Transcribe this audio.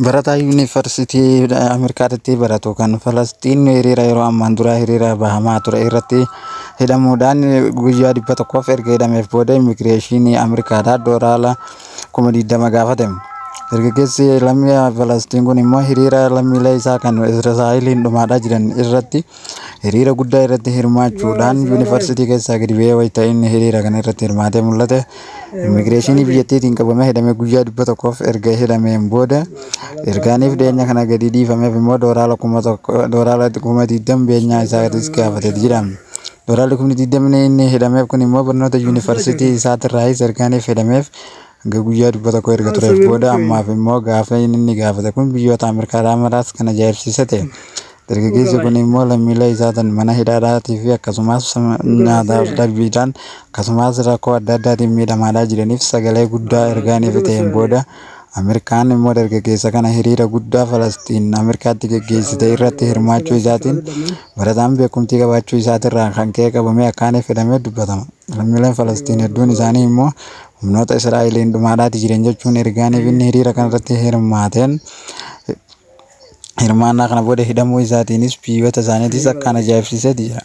Barataa yuunivarsiitii Ameerikaatti baratu kan Falastiin hiriira yeroo ammaan dura hiriira bahamaa ture irratti hidhamuudhaan guyyaa 100f erga hidhameef booda immigireeshinii Ameerikaadhaa doolaara 20,000 gaafatame. Dargaggeessi lammii Falastiin kun immoo hiriira lammiilee isaa kan Israa'eliin dhumaa jiran irratti hiriira guddaa irratti hirmaachuudhaan yuunivarsiitii keessaa gadi ba'ee wayita inni hiriira kana irratti hirmaatee mul'ate. Immigireeshinii biyyattiitiin qabamee hidhamee guyyaa 100f erga hidhameen booda ergaaniif dhiyeenya kana gadi dhiifameef immoo doolaara 20,000 beenyaa isaatis gaafatee jira. Doolaalli 20,000 inni hidhameef kun immoo barnoota yuunivarsiitii isaatirraayis ergaaniif hidhameef guyyaa 100 erga tureef booda ammaaf immoo gaafa inni gaafate kun biyyoota Ameerikaadhaa maraas kan ajaa'ibsiise ta'e. Dargaggeessi kun immoo lammiilee isaatiin mana hidhaatii fi akkasumas nyaataaf dhabbiidhaan akkasumas rakkoo adda addaatiin miidhamaa jiraniif sagalee guddaa ergaaniif ta'een booda Ameerikaan immoo dargaggeessa kana hiriira guddaa Falastiin Ameerikaatti geggeessite irratti hirmaachuu isaatiin barataan beekumtii qabaachuu isaatirraa kan ka'e qabamee akkaaniif hidhamee dubbatama. Lammiileen Falastiin hedduun isaanii immoo humnoota Israa'eliin dhumaa jiran jechuun ergaaniif inni hiriira kanarratti hirmaateen hirmaannaa kana booda hidhamuu isaatiinis biyyoota isaaniitis akkaan ajaa'ibsiisee jira.